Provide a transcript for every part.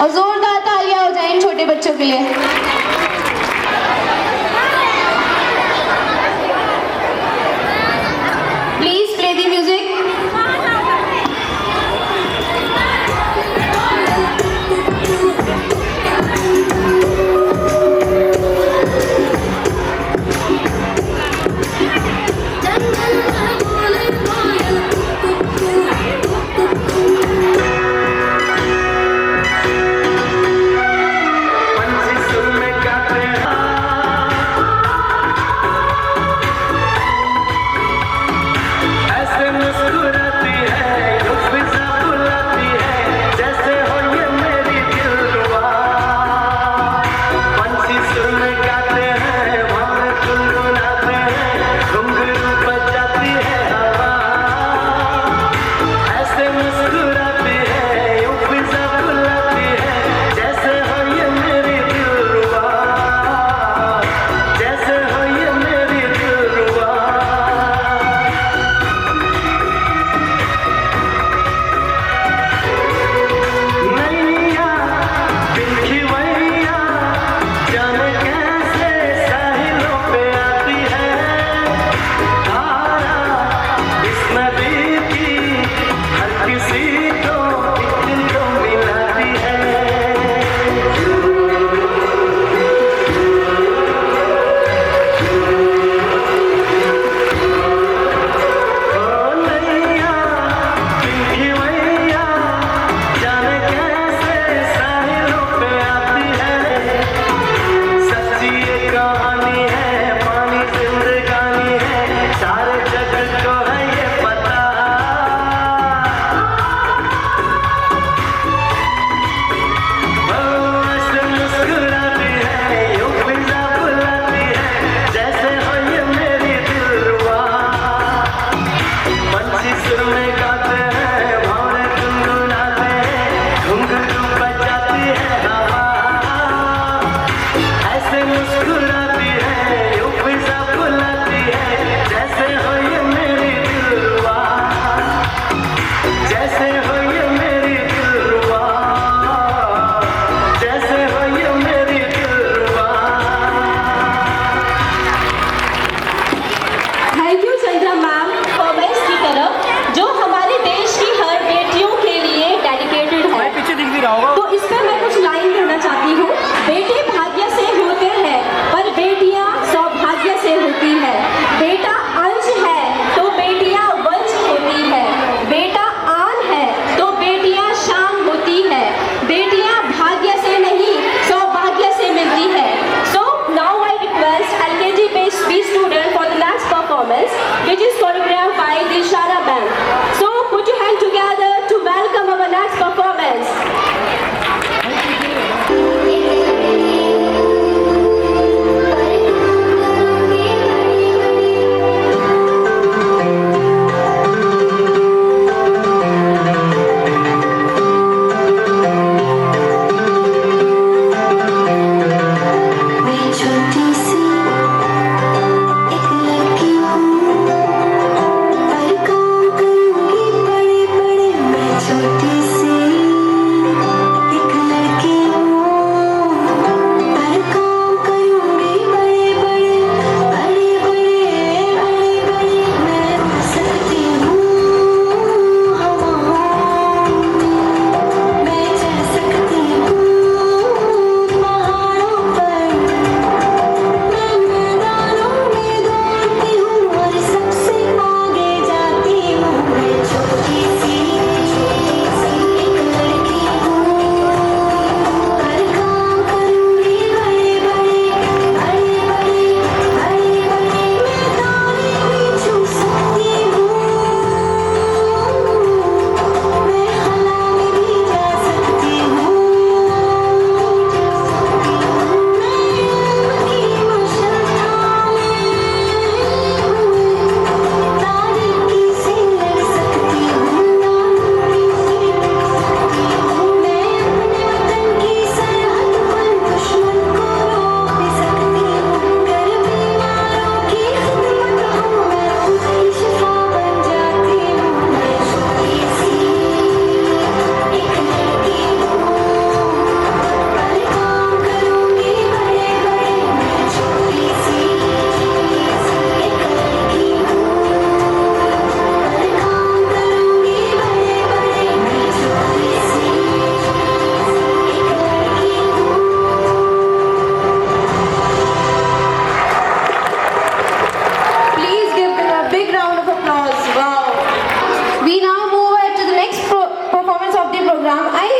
और जोरदार तालियां हो जाए इन छोटे बच्चों के लिए। Please play the music. से शुरू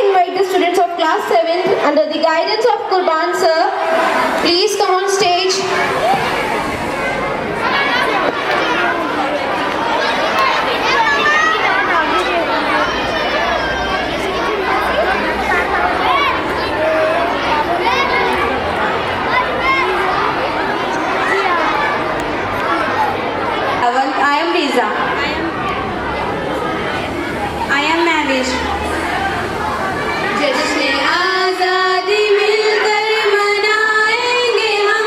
invite the students of class 7th under the guidance of Qurban sir. Please come on stage. I am Riza. I am Mavish. जश्न आज़ादी मिलकर मनाएंगे हम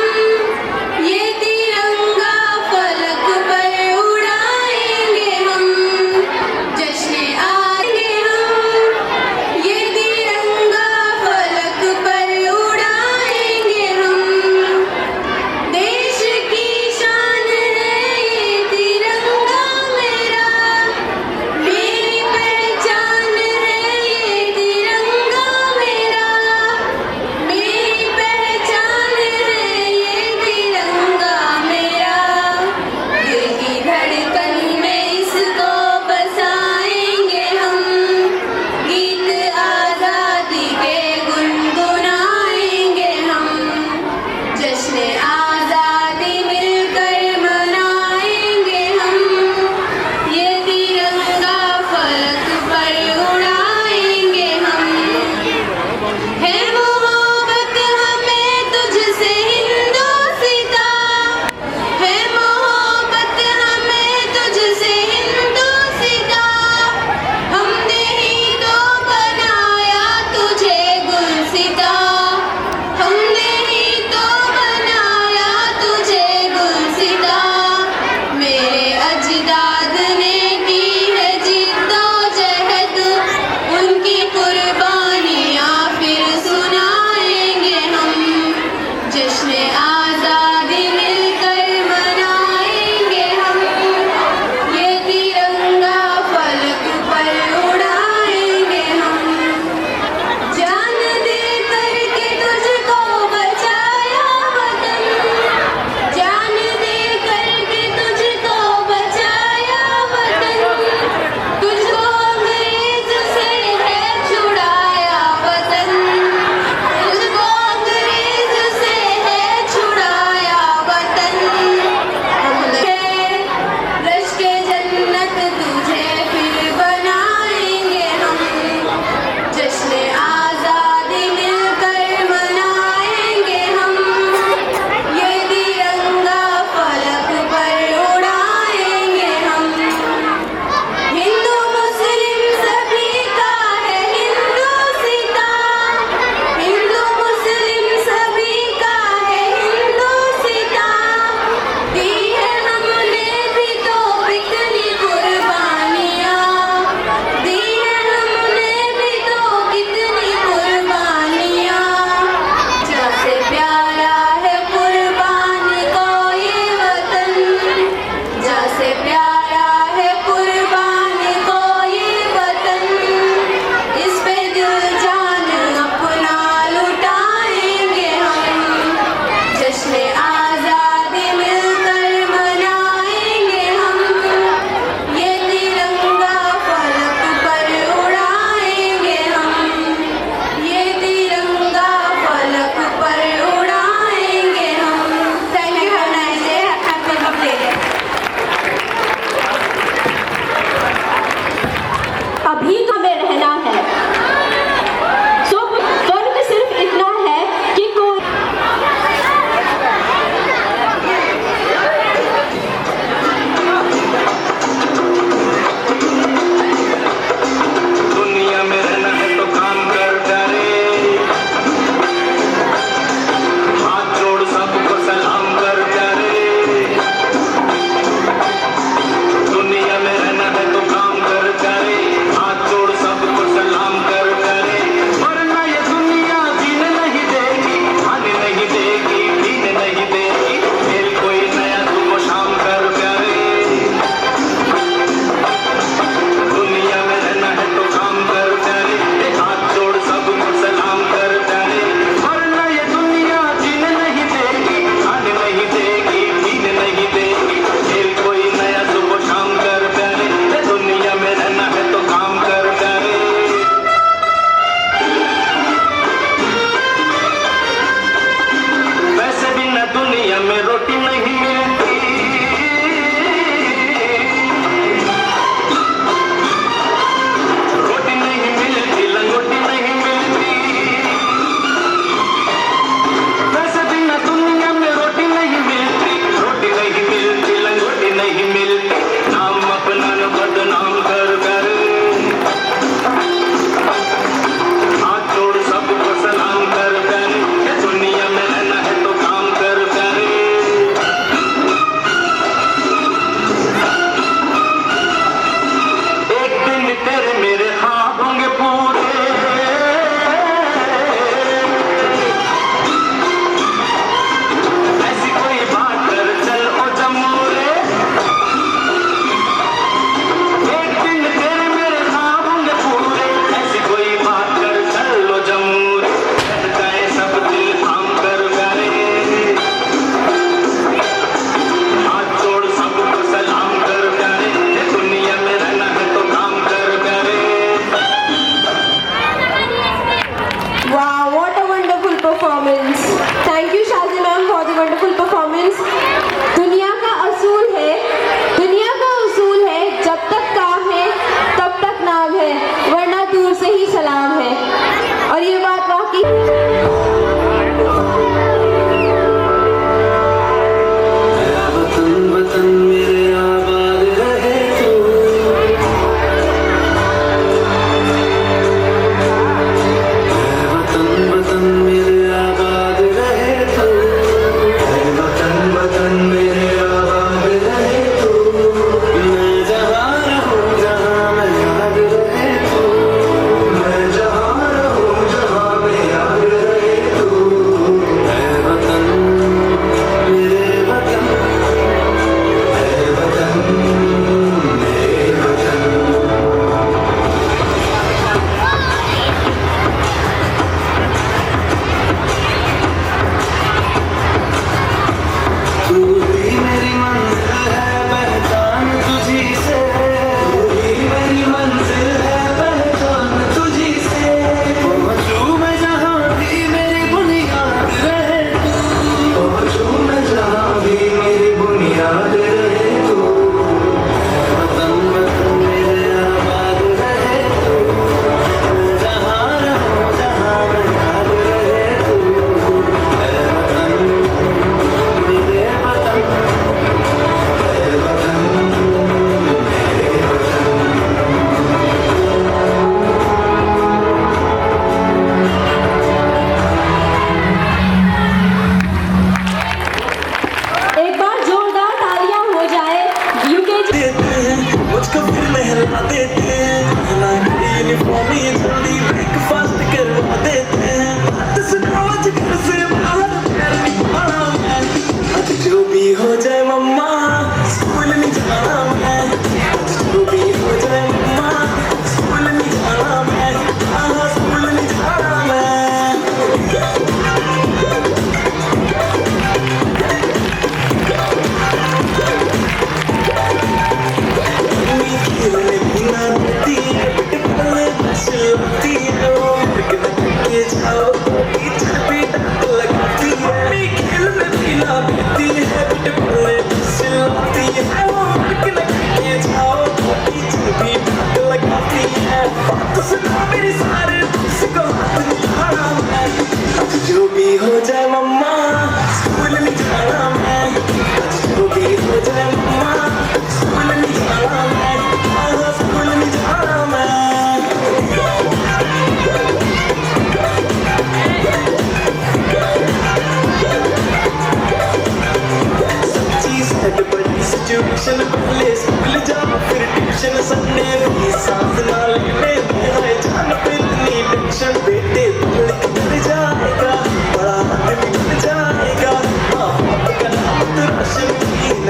बेटे बिगड़ जाएगा, बड़ा बिगड़ जाएगा, माँ बाप का नाम तो रोशन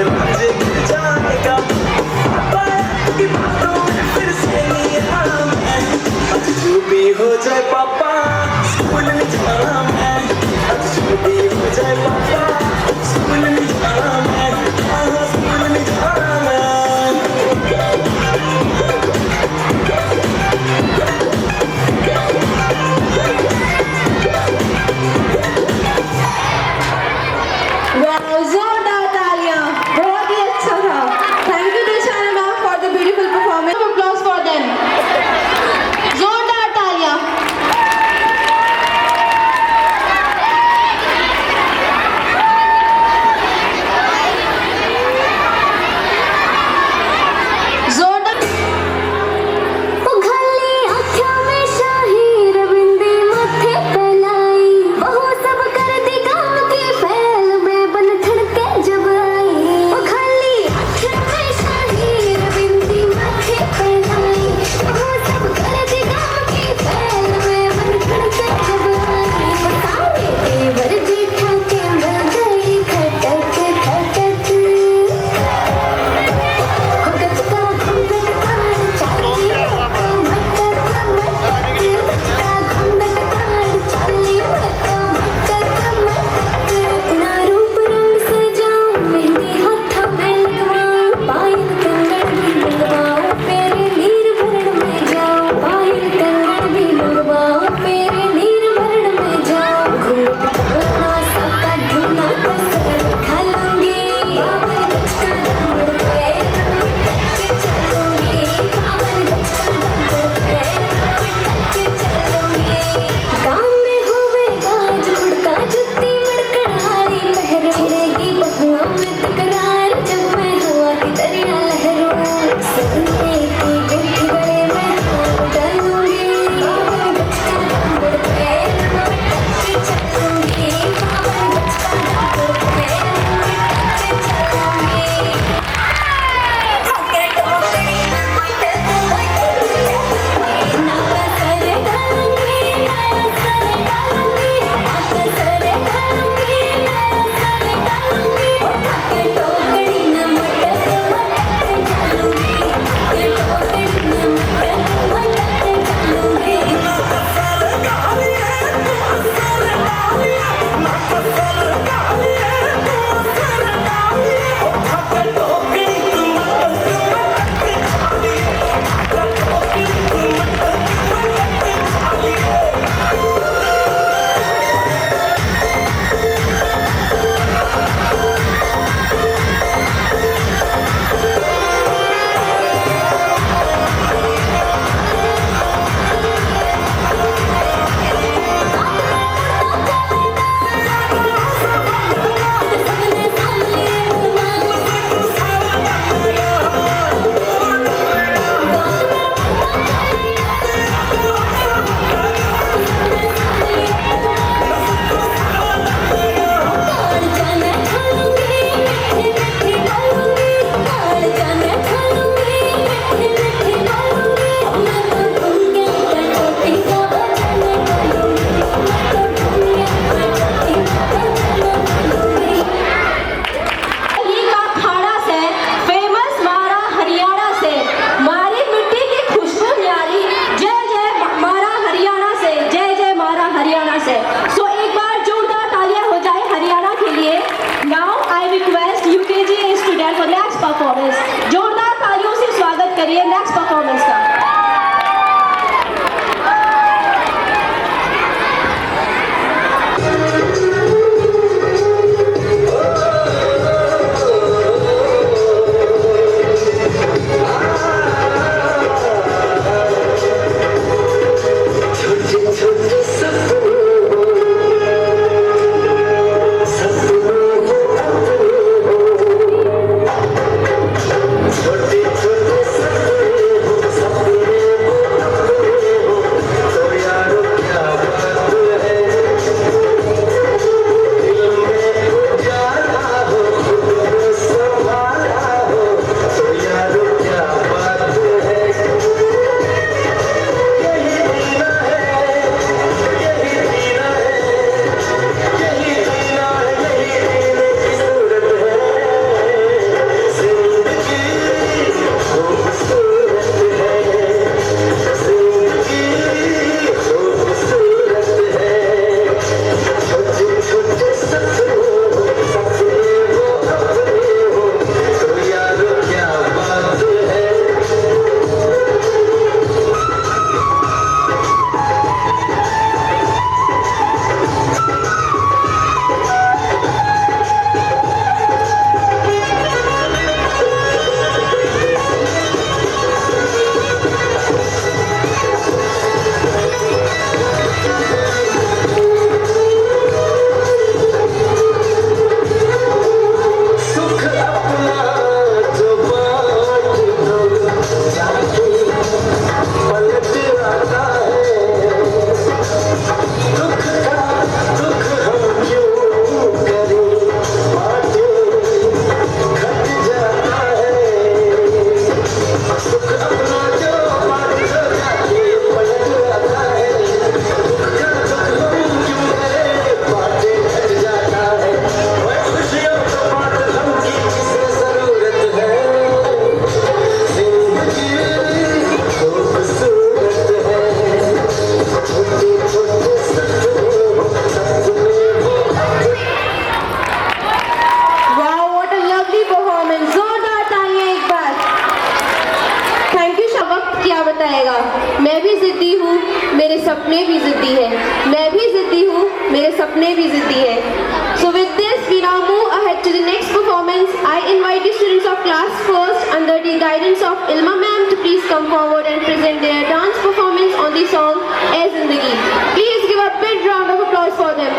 राज्य गिर जाएगा। पापा की बातों में फिर से नहीं आना मैं, आज जो भी हो जाए पापा स्कूल नहीं जाना मैं, आज जो भी हो जाए पापा स्कूल नहीं जाना मैं, स्कूल नहीं जाना मैं। Wow, जोरदार तालियां, बहुत ही अच्छा था। Thank you Dilshana ma'am for the beautiful performance. Applause for them. जोरदार तालियां। जिद्दी है, मैं भी जिद्दी हूँ, मेरे सपने भी जिद्दी है. So with this, we now move ahead to the next performance. I invite the students of class first under the guidance of Ilma ma'am to please come forward and present their dance performance on the song "Ae Zindagi." Please give a big round of applause for them.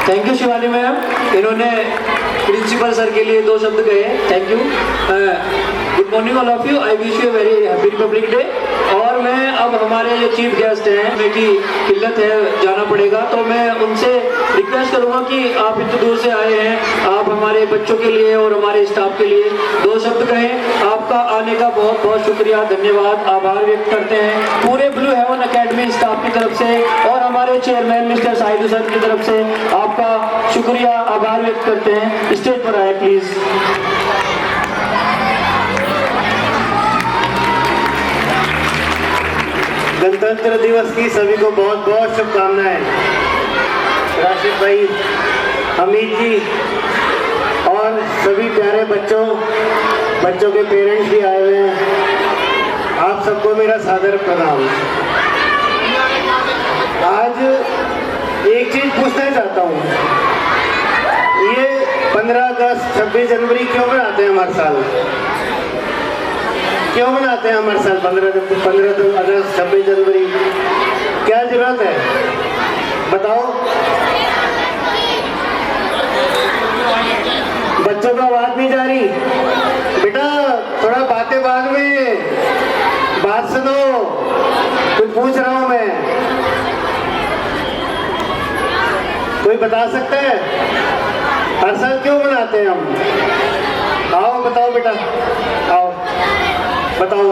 Thank you Shivani ma'am, इन्होंने principal sir के लिए 2 शब्द कहे, thank you. Good morning all of you, I wish you very happy Republic day. और मैं अब हमारे जो चीफ गेस्ट हैं, उनकी किल्लत है, जाना पड़ेगा, तो मैं उनसे रिक्वेस्ट करूंगा कि आप इतनी दूर से आए हैं, आप हमारे बच्चों के लिए और हमारे स्टाफ के लिए 2 शब्द कहें। आपका आने का बहुत बहुत शुक्रिया, धन्यवाद, आभार व्यक्त करते हैं पूरे ब्लू हेवन एकेडमी स्टाफ की तरफ से और हमारे चेयरमैन मिस्टर साहिदू सर की तरफ से आपका शुक्रिया, आभार व्यक्त करते हैं। स्टेज पर आए प्लीज। गणतंत्र दिवस की सभी को बहुत बहुत शुभकामनाएं। राशिद भाई, हमीद जी और सभी प्यारे बच्चों के पेरेंट्स भी आए हुए हैं, आप सबको मेरा सादर प्रणाम। आज एक चीज पूछना चाहता हूँ, ये 15 अगस्त 26 जनवरी क्यों मनाते हैं हर साल? क्यों मनाते हैं हर साल 15 अगस्त 26 जनवरी? क्या जरूरत है बताओ? बच्चों का आवाज नहीं जा रही, बेटा थोड़ा बातें बाद में, बात सुनो, कुछ पूछ रहा हूं मैं। कोई बता सकता है हर साल क्यों मनाते हैं हम? आओ बताओ बेटा, आओ बताओ।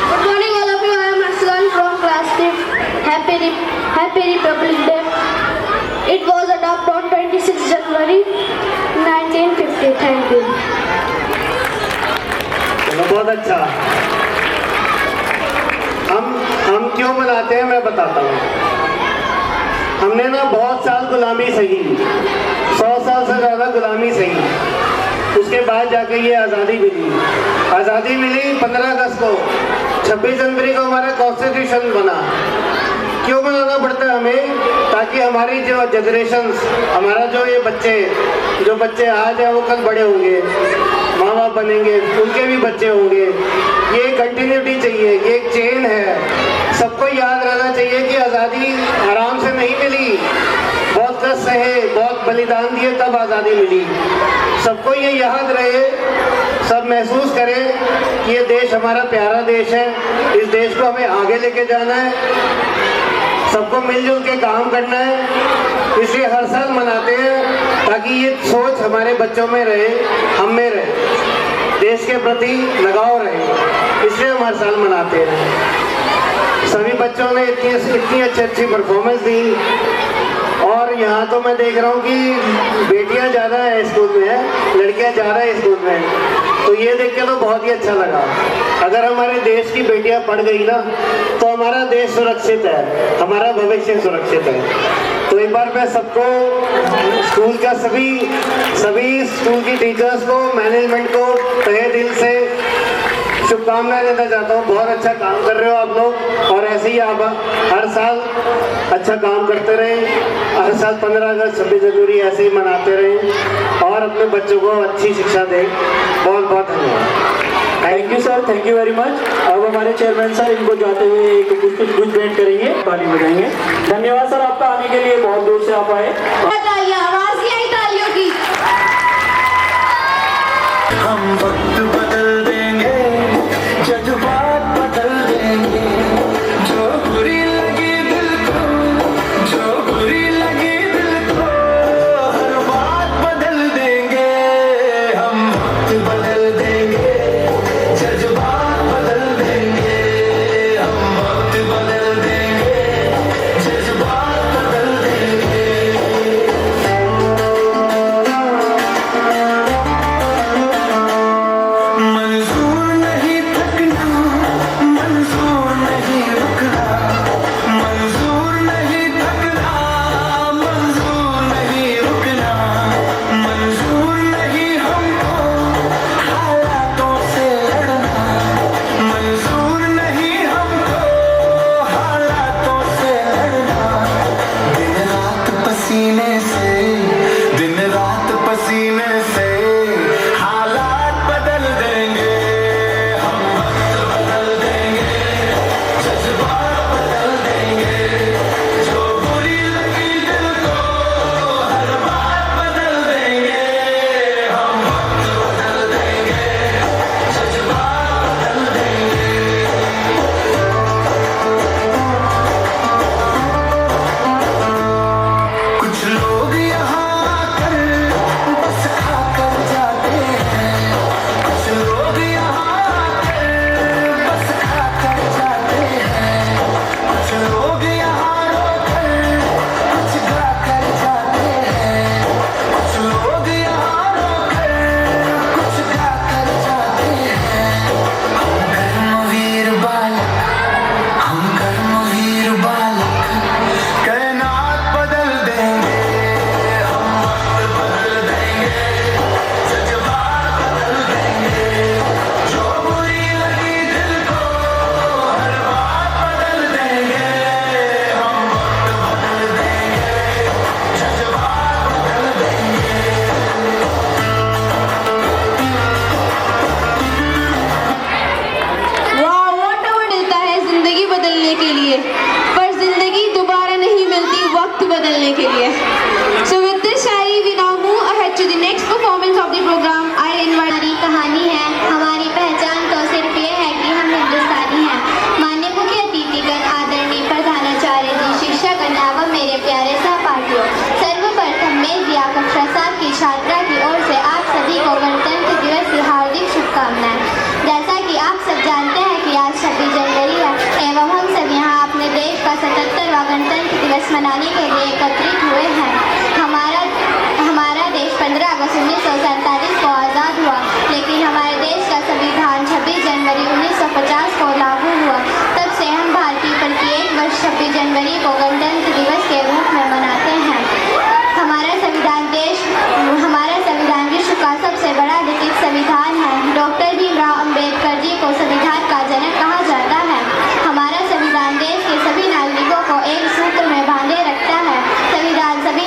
Good morning all of you, I am Aslan from class 5. Happy Republic Day. It was adopted on 26 January 1950. Thank you. चलो बहुत अच्छा। हम क्यों मनाते हैं मैं बताता हूँ। हमने ना बहुत साल गुलामी सही, 100 साल से ज़्यादा गुलामी सही, उसके बाद जाके ये आज़ादी मिली। आज़ादी मिली 15 अगस्त को, 26 जनवरी को हमारा कॉन्स्टिट्यूशन बना। क्यों मनाना पड़ता है हमें? ताकि हमारी जो जनरेशन्स, हमारा जो ये बच्चे आज हैं वो कल बड़े होंगे, माँ बाप बनेंगे, उनके भी बच्चे होंगे। ये कंटिन्यूटी चाहिए, ये एक चेन है। सबको याद रहना चाहिए कि आज़ादी आराम से नहीं मिली, बहुत कष्ट सहे, बहुत बलिदान दिए तब आज़ादी मिली। सबको ये याद रहे, सब महसूस करें कि ये देश हमारा प्यारा देश है, इस देश को हमें आगे लेके जाना है, सबको मिलजुल के काम करना है। इसलिए हर साल मनाते हैं ताकि ये सोच हमारे बच्चों में रहे, हम में रहे, देश के प्रति लगाव रहे, इसलिए हम हर साल मनाते हैं। सभी बच्चों ने इतनी अच्छी परफॉर्मेंस दी और यहाँ तो मैं देख रहा हूँ कि बेटियाँ ज़्यादा है स्कूल में, लड़कियाँ ज़्यादा है स्कूल में, तो ये देख के तो बहुत ही अच्छा लगा। अगर हमारे देश की बेटियाँ पढ़ गई ना तो हमारा देश सुरक्षित है, हमारा भविष्य सुरक्षित है। तो एक बार मैं सबको, स्कूल का सभी स्कूल की टीचर्स को, मैनेजमेंट को तहे दिल से शुभकामनाएं देना चाहता हूँ। बहुत अच्छा काम कर रहे हो आप लोग और ऐसे ही आप हर साल अच्छा काम करते रहें, हर साल 15 अगस्त 26 जनवरी ऐसे ही मनाते रहें और अपने बच्चों को अच्छी शिक्षा दें। बहुत बहुत धन्यवाद। Thank you sir, thank you very much. अब हमारे चेयरमैन सर इनको जाते हुए कुछ भेंट करेंगे, ताली बजाएंगे। धन्यवाद सर आपका आने के लिए, बहुत दूर से आप आए। आवाज नहीं आई तालियों की। हम वक्त बदल देंगे, जज्बात बदल देंगे, जो बुरी लगी दिल को, जो बुरी लगी दिल को, हर बात बदल देंगे। हम वक्त बदल देंगे, जज्बात बदल देंगे, हम वक्त बदल देंगे, जज्बात बदल देंगे। मनाने के लिए एकत्रित हुए हैं। हमारा देश 15 अगस्त 1947 को आज़ाद हुआ, लेकिन हमारे देश का संविधान 26 जनवरी 1950 को लागू हुआ। तब से हम भारतीय प्रत्येक वर्ष 26 जनवरी को गणतंत्र दिवस के रूप में मनाते हैं। हमारा संविधान विश्व का सबसे बड़ा लिखित संविधान है। डॉक्टर भीमराव अंबेडकर जी को संविधान का जनक कहा जाता है। हमारा संविधान देश के सभी नागरिकों को एक सूत्र में बांधे रखता है। संविधान सभी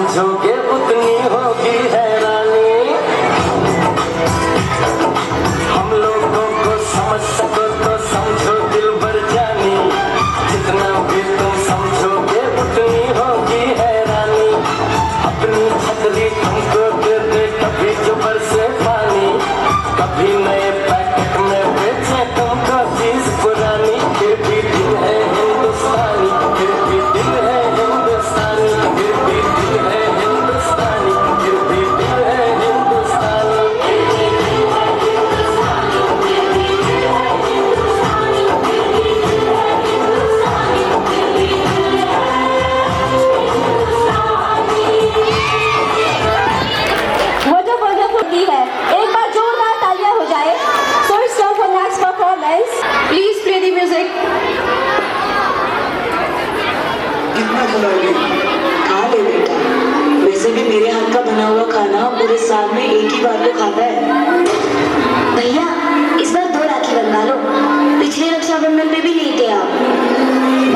समझोगे उतनी होगी हैरानी। हम लोगों को समझ सको तो समझो दिल भर जानी, जितना भी तुम समझोगे उतनी होगी हैरानी। अपनी छतरी तुमको दे दे कभी जो बरसे पानी, कभी नए पैकेट में बेचे तुमको चीज पुरानी। फिर भी दिल है हिंदुस्तानी, फिर भी दिल है हिंदुस्तानी, फिर भी दिल है हिंदुस्तानी, फिर भी दिल है हिंदुस्तानी। वंडरफुल की है, एक बार जोरदार तालियां हो जाए। So it's time for next performance. Please play the music. कितना खिलाओगी? खा ले बेटा, वैसे भी मेरे हाथ का बना हुआ खाना पूरे साल में एक ही बार तो खाता है। भैया इस बार 2 राखी बंधा लो, पिछले रक्षाबंधन पे भी नहीं थे आप।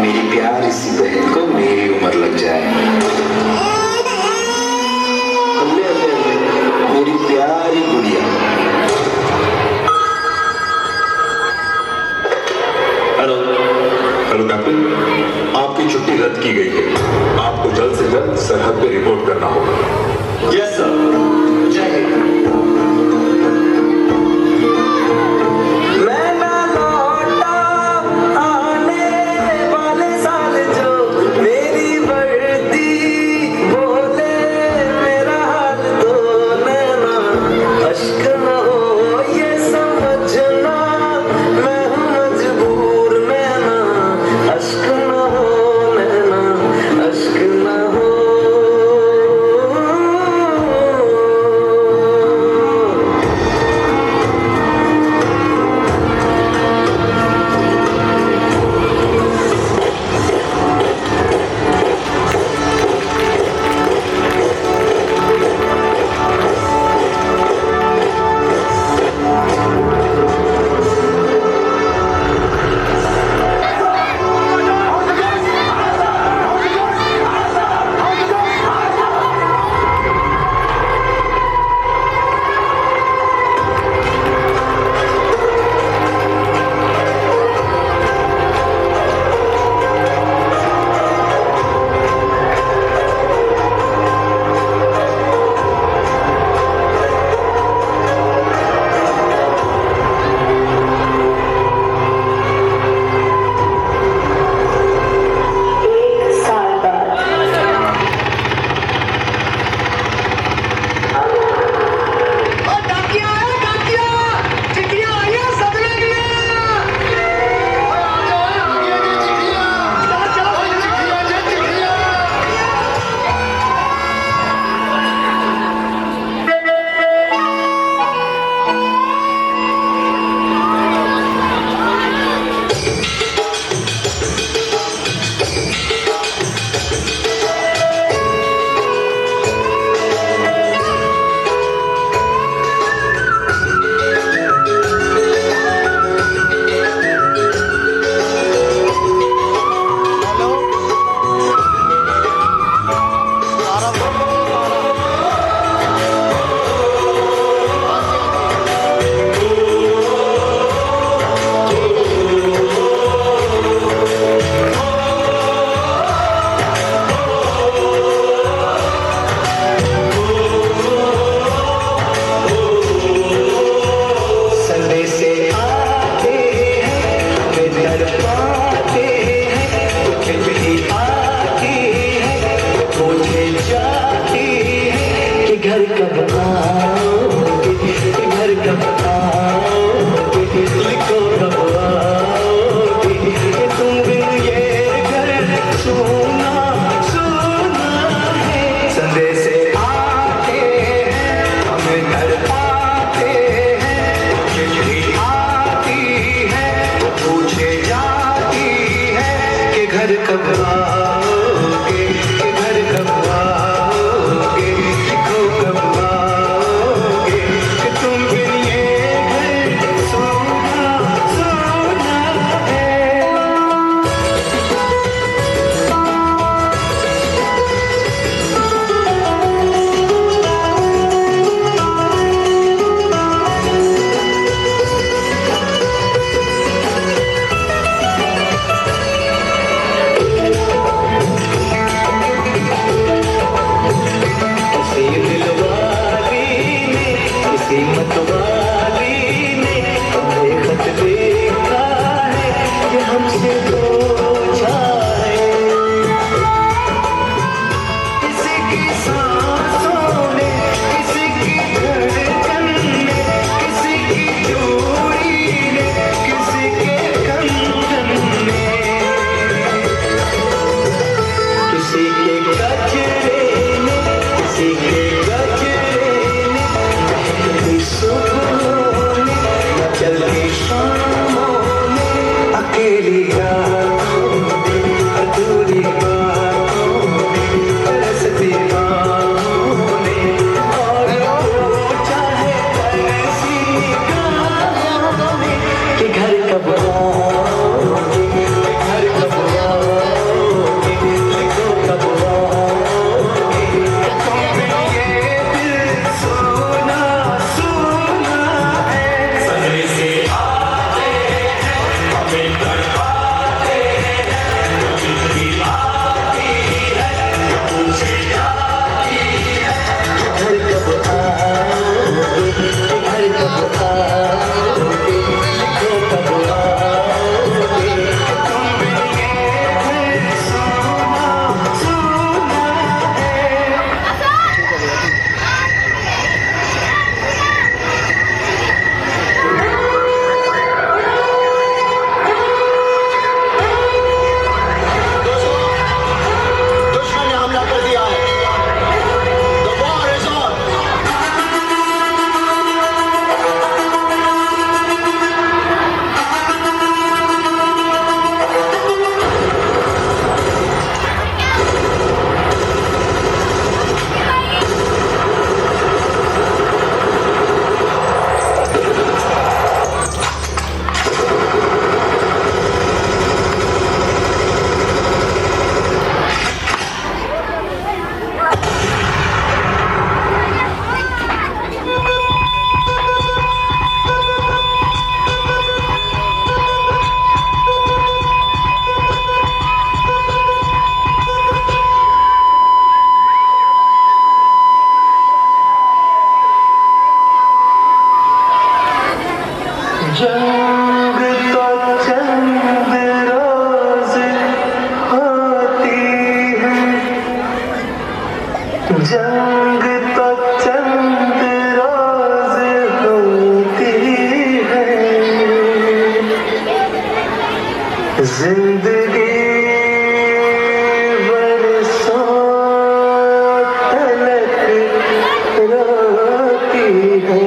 मेरी प्यारी सी बहन को मेरी उम्र लग जाए। अल्ले अल्ले अल्ले, मेरी प्यारी गुड़िया। हेलो हेलो कैप्टन, आपकी छुट्टी रद्द की गई है। आपको जल्द से जल्द सरहद पे रिपोर्ट करना होगा। Yes sir. जय हिंद। मैं ना लौटा आने वाले साल, जो मेरी वर्दी बोले मेरा हाल तो नैना अश्क न हो ये समझना, मैं हूँ मजबूर नैना अश्क न हो, नैना अश्क न हो। संग तो चंद रोज होती है, जिंदगी बरसों तलक रोती है।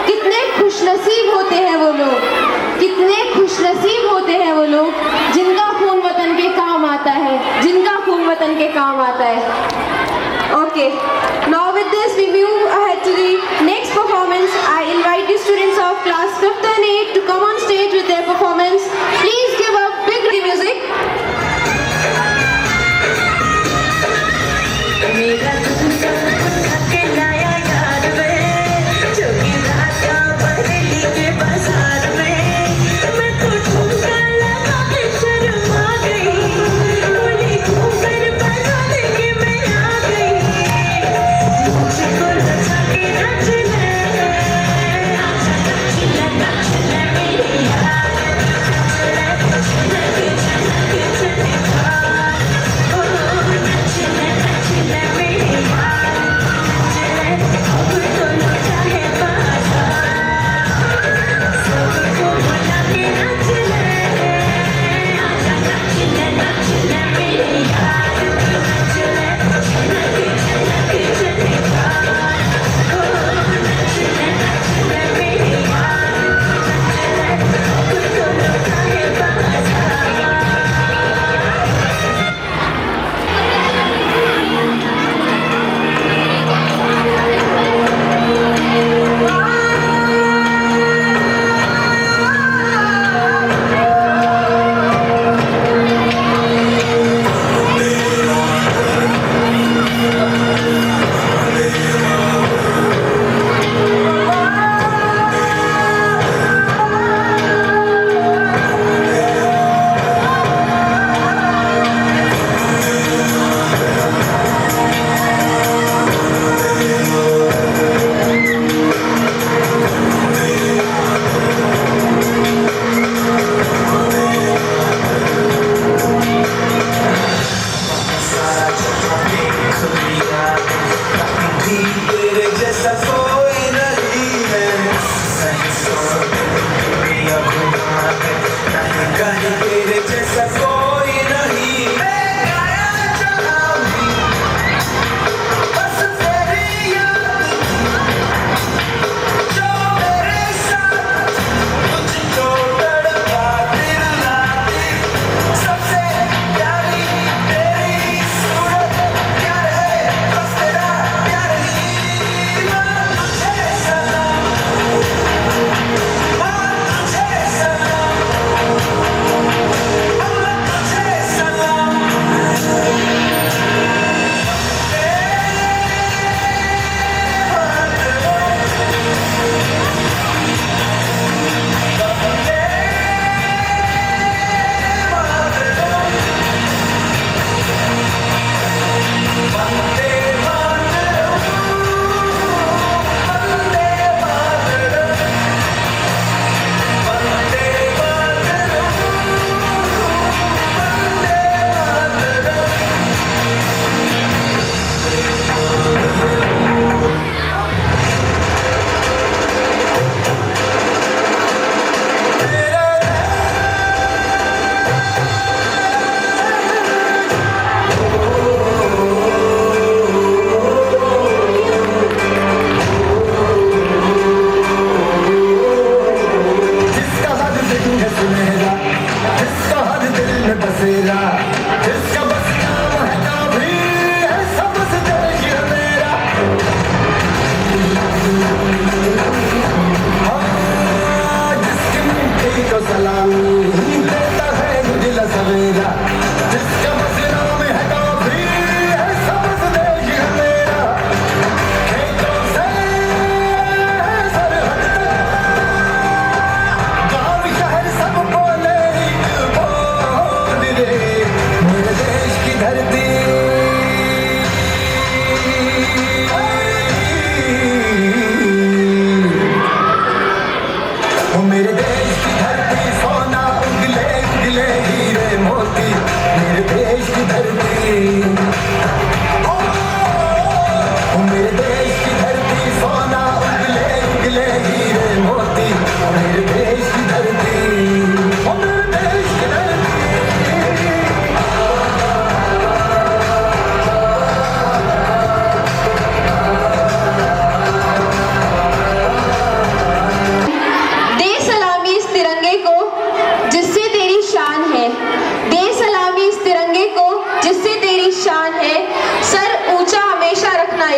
कितने खुशनसीब होते हैं वो लोग, कितने खुशनसीब होते हैं वो लोग जिनका खून वतन के काम आता है, जिनका खून वतन के काम आता है। Okay, now with this we move ahead to the next performance. I invite the students of class 5th and 8th to come on stage with their performance. Please give a big music.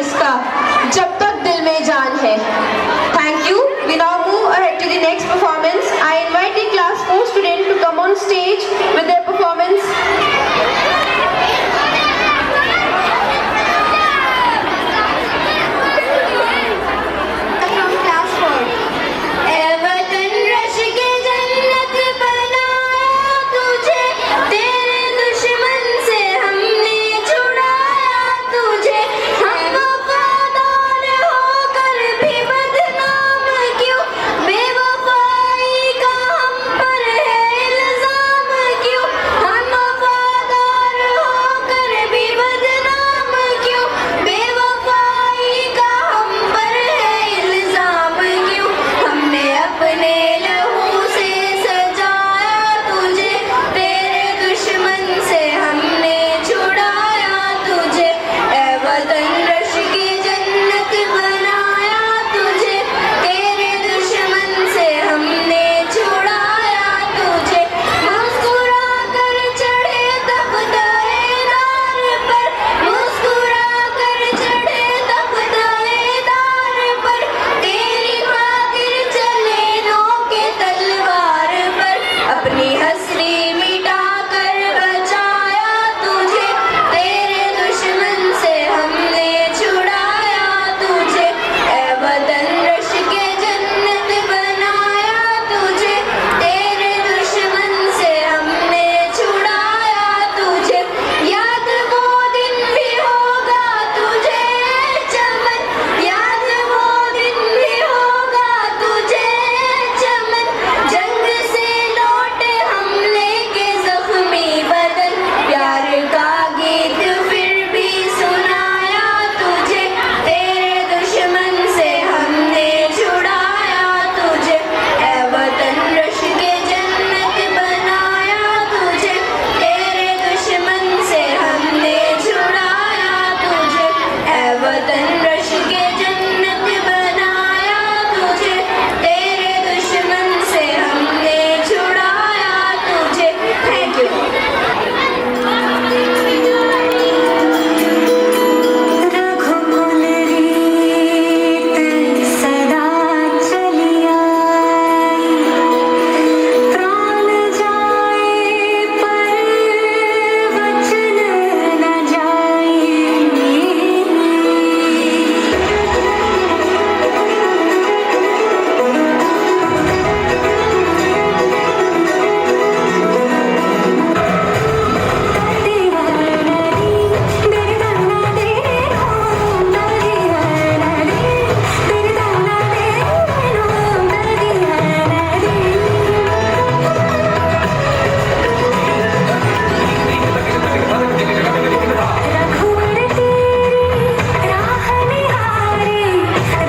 इसका जब तक दिल में जान है। Thank you. We now move ahead to the next performance. I invite the class 4 student to come on stage with their performance. From class 4. ए वतन rush के जन्नत बनाया तुझे, तेरे दुश्मन से हमने छुड़ाया तुझे। हम वफादार होकर भी बदनाम क्यों, बेवफाई का हम पर है इल्जाम क्यों। हम वफादार होकर भी बदनाम क्यों, बेवफाई का हम पर है इल्जाम क्यों। हमने अपने लहू से सजाया तुझे, तेरे दुश्मन से हमने छुड़ाया तुझे। ए वतन रश की जन्नत बनाया तुझे, तेरे दुश्मन से हमने छुड़ाया तुझे। मुस्कुरा कर चढ़े तख्त-ए-दार पर, मुस्कुरा कर चढ़े तख्त-ए-दार पर, तेरी खातिर चले नोके तलवार पर। अपनी हस्ती मिटा कर बचाया तुझे, तेरे दुश्मन से हमने छुड़ाया तुझे। ए वतन रश के जन्नत बनाया तुझे, तेरे दुश्मन से हमने छुड़ाया तुझे। याद वो दिन भी होगा तुझे चमन, याद वो दिन भी होगा तुझे चमन। जंग से लौटे हम लेके जख्मी बदन, प्यार का गीत फिर भी सुनाया तुझे, तेरे दुश्मन से हमने छुड़ाया तुझे। ए वतन रश के जन्नत बनाया तुझे, तेरे दुश्मन से हमने छुड़ाया तुझे। ए वतन रश के जन्नत बनाया तुझे, तेरे दुश्मन से हमने छुड़ाया तुझे। Thank you. रघुकुल रीत सदा चली आई, प्राण जाए पर वचन न जाए। रघुवर तेरी राह निहारे,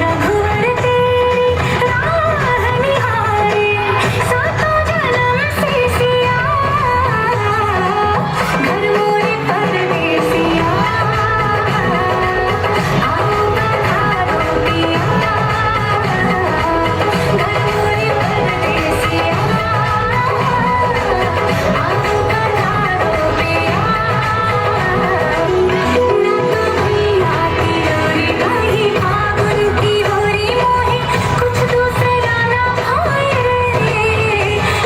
रघुवर तेरी राह निहारे, सातों जन्म से सिया, घर मोरे परदेसिया। आओ पधारो पिया, घर मोरे परदेसिया। आओ पधारो पिया। फागुन की होरी मोहे कुछ दूसरा ना भाए,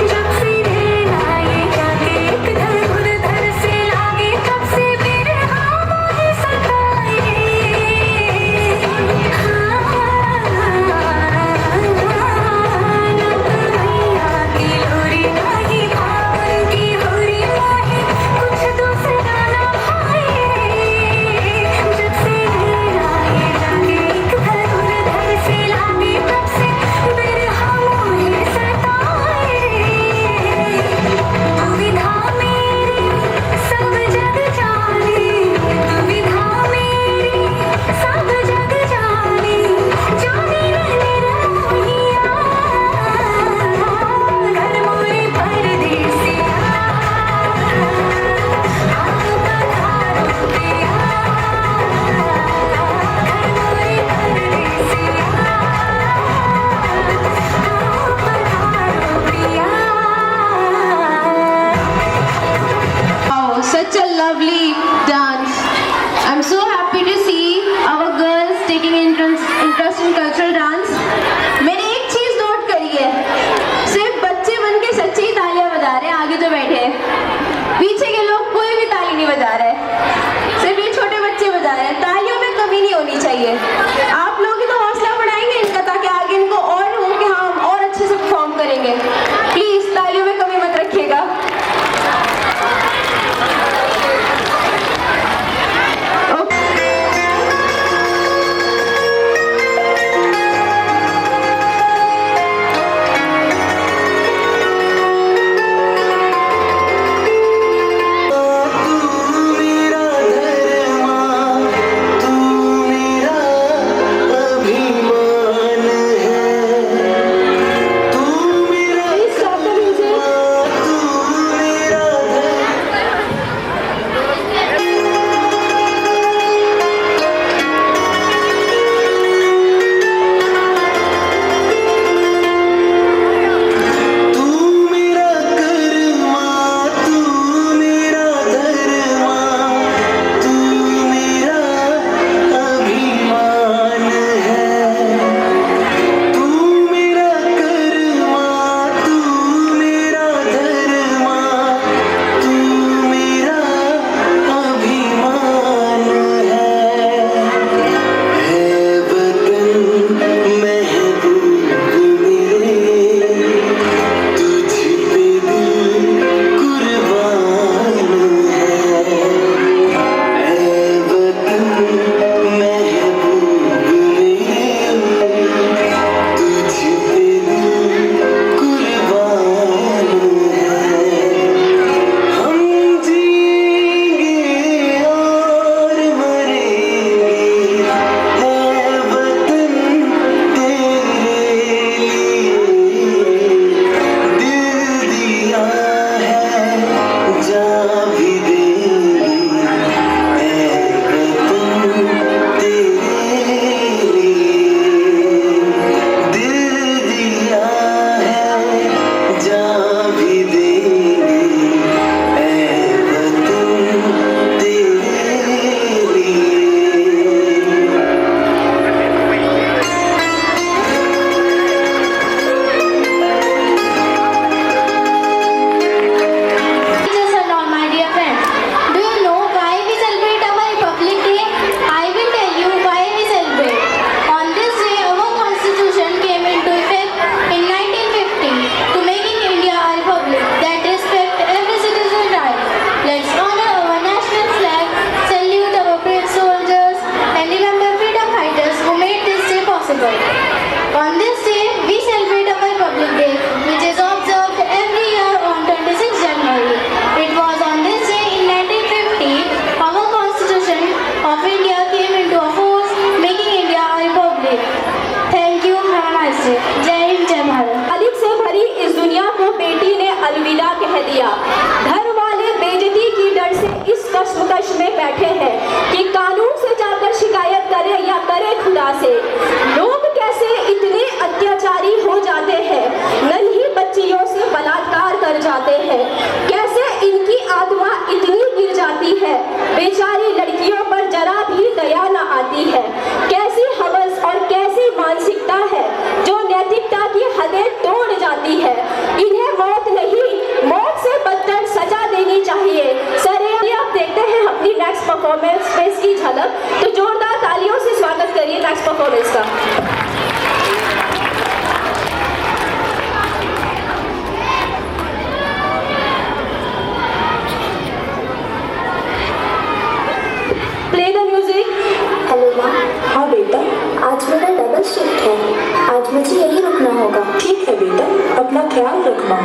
जब से रहना ये जाके एक धर से लागे, तब से बिरहा मोहे सताए। भैया की लोरी नहीं, फागुन की होरी मोहे कुछ दूसरा ना भाए, जब से रहना ये जाके एक धर से लागे, तब से बिरहा मोहे सताए। दुविधा मेरी सब जग जाने, दुविधा मेरी सब जग जाने, जाने रहने रहोहिया, घर मोरे परदेसिया। आओ पधारो पिया, घर मोरे परदेसिया। आओ पधारो पिया। Wow, such a lovely dance. I'm so happy to see our girl चाहिए। सर ये आप देखते हैं अपनी नेक्स्ट परफॉर्मेंस में इसकी झलक, तो जोरदार तालियों से स्वागत करिए नेक्स्ट परफॉर्मेंस का। Play the music. हेलो माँ। हाँ बेटा, आज मेरा डबल शिफ्ट है, आज मुझे यहीं रुकना होगा। ठीक है बेटा, अपना ख्याल रखना।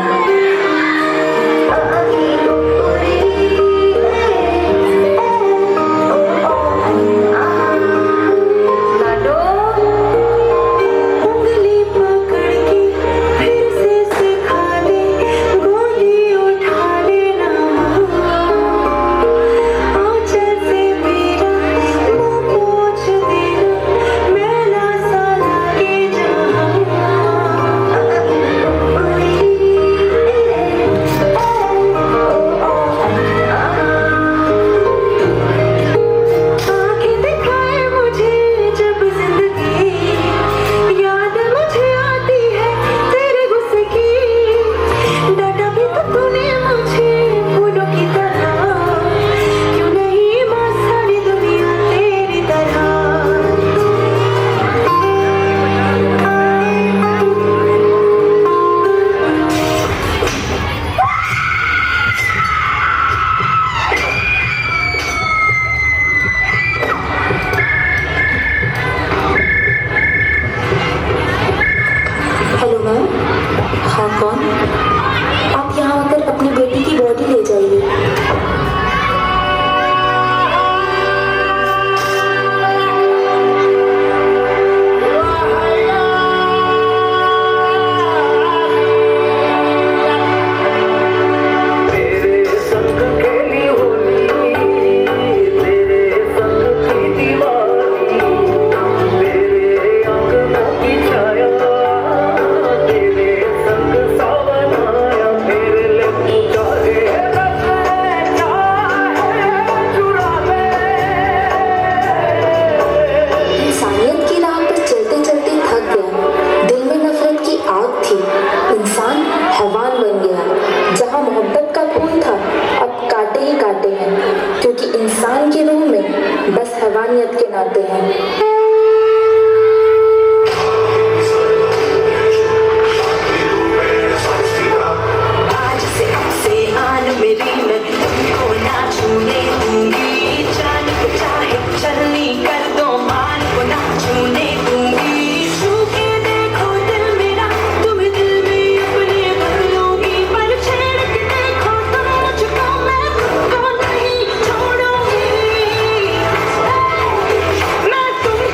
मैं तुमको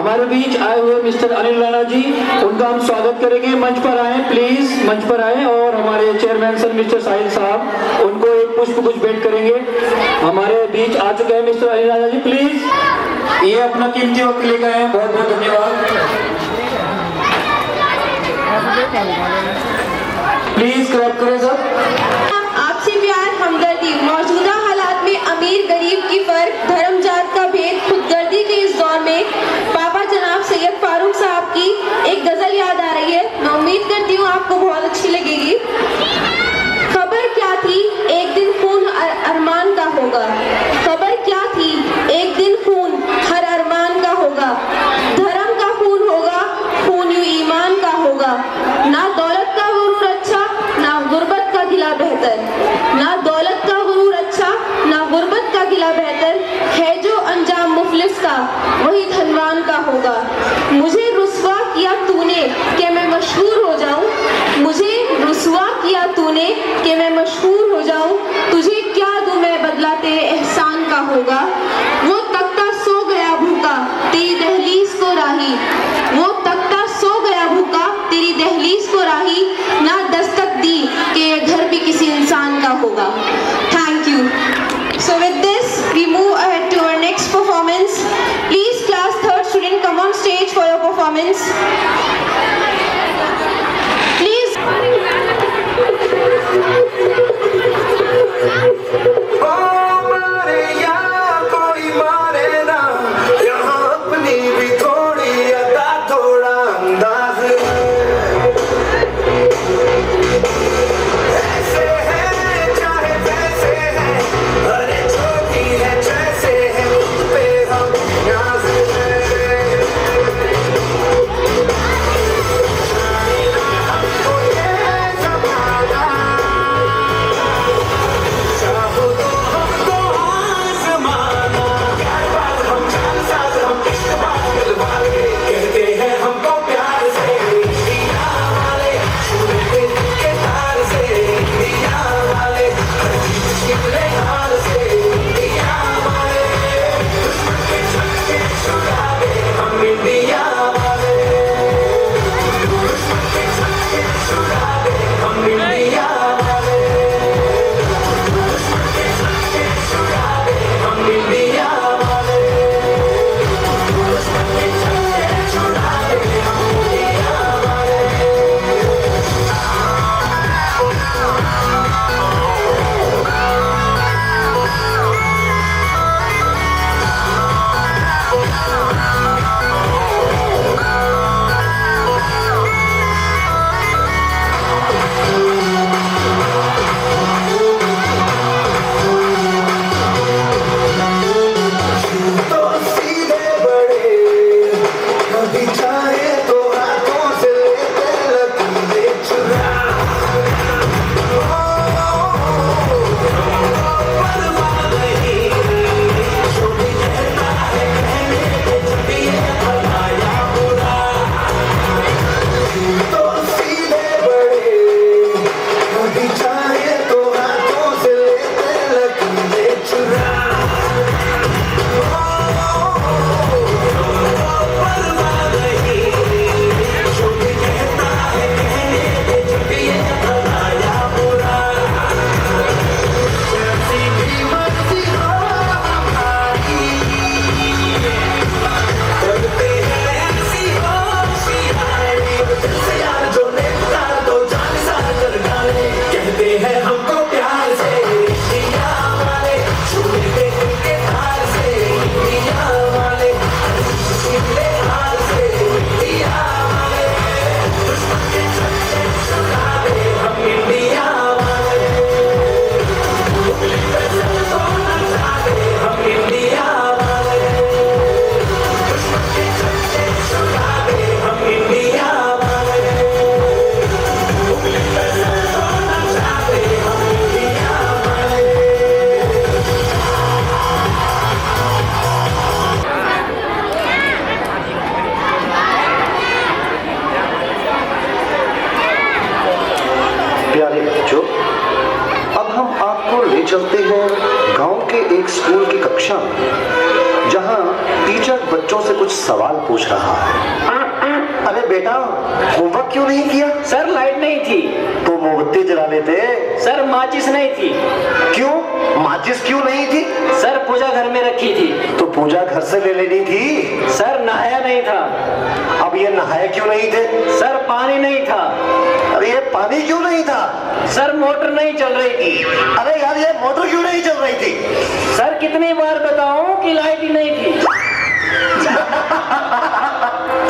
हमारे बीच आए हुए मिस्टर अनिल राणा जी, उनका हम स्वागत करेंगे। मंच पर आए, प्लीज मंच पर आए। और हमारे चेयरमैन सर मिस्टर साहिल साहब, उनको एक पुष्प कुछ भेंट करेंगे। हमारे बीच आ चुके हैं मिस्टर अनिल राणा जी, प्लीज ये अपना कीमती वक्त ले गए हैं, बहुत बहुत धन्यवाद। प्लीज क्लैप करें सब। आपसे प्यार, हमदर्दी, मौजूदा हालात में अमीर गरीब की फर्क, धर्म जात का भेद, खुदगर्दी के इस दौर में पापा जनाब सैयद फारूक साहब की एक गजल याद आ रही है। मैं उम्मीद करती हूँ आपको बहुत अच्छी लगेगी। खबर क्या थी एक दिन खून अरमान का होगा, खबर क्या थी एक दिन खून हर अरमान का होगा, धर्म का खून होगा, खून यूं ईमान का होगा, ना दौलत का गुरूर अच्छा ना गुर्बत का गिला बेहतर, ना दौलत का गुरूर अच्छा ना गुर्बत का गिला बेहतर, है जो अंजाम मुफलिस का वही धनवान का होगा। मुझे रुस्वा किया तूने कि मैं मशहूर हो जाऊं, मुझे रुस्वा किया तूने कि मैं मशहूर हो जाऊं, तुझे क्या दूं मैं बदला तेरे एहसान का होगा। वो तख्ता सो गया भूखा तेरी दहलीज को राही, वो तख्ता सो गया भूखा तेरी दहलीज को राही, ना दस्तक दी कि ये घर भी किसी इंसान का होगा। Thank you. So with this, we move ahead to our next performance. Please, class 3rd student, come on stage for your performance. Please. मारे या कोई मारे ना, यहाँ अपनी भी थोड़ी अदा थोड़ा अंदाज ऐसे है चाहे वैसे है, अरे छोटी है जैसे है उस पे हम न्याज हमको ये जमाना, चाहो तो हमको आज़माना, प्यार बार हम जान साथ हम इश्क बार दिल वाले, कहते हैं हमको प्यार से दिया वाले, छूते दिल के तार से दिया वाले, हर चीज़ निकले हाल से दिया वाले, दुश्मन के छक्के छुड़ावे हम इंडिया वाले, दुश्मन के छक्के छुड़ावे हम इंडिया वाले, दुश्मन के छक्के छुड़ावे हम इंडिया वाले, दुश्मन के छक्के छुड़ावे हम इंडिया वाले। तो सीधे बड़े कभी चाहे तो हाथों से लेते लकीरें चुरा, परवाह नहीं जो भी कहता है कहने दे, जब ये भला या बुरा। तो सीधे बड़े कभी चाहे तो हाथों से लेते लकीरें चुरा, परवाह नहीं जो भी कहता है कहने दे, जब ये भला या बुरा। जैसी भी मर्जी हो हमारी, करते हैं ऐसी होशियारी, दिल से यार जो लेता तो जान सार कर डाले, कहते हैं हमको प्यार से दिया वाले, छूते दिल के तार से दिया वाले, निकले हाल से दिया वाले, दुश्मन के छक्के छुड़ावे हम इंडिया वाले, उंगली पे सर तो नचावे हम इंडिया वाले, दुश्मन के छक्के छुड़ावे हम इंडिया वाले, उंगली पे सर तो नचावे हम इंडिया वाले। प्यारे बच्चों, अब हम आपको ले चलते हैं गांव के एक स्कूल की कक्षा में, जहां टीचर बच्चों से कुछ सवाल पूछ रहा है। अरे बेटा, होमवर्क क्यों नहीं किया? सर लाइट नहीं थी। तो मोमबत्ती जला लेते। सर माचिस नहीं थी। क्यों? माचिस क्यों नहीं थी? सर पूजा घर में रखी थी। तो पूजा घर से ले लेनी थी। सर नहाया नहीं था। अब ये नहाए क्यों नहीं थे? सर पानी नहीं था। अरे ये पानी क्यों नहीं था? सर मोटर नहीं चल रही थी। अरे यार, ये मोटर क्यों नहीं चल रही थी? सर कितनी बार बताऊं कि लाइट ही नहीं थी।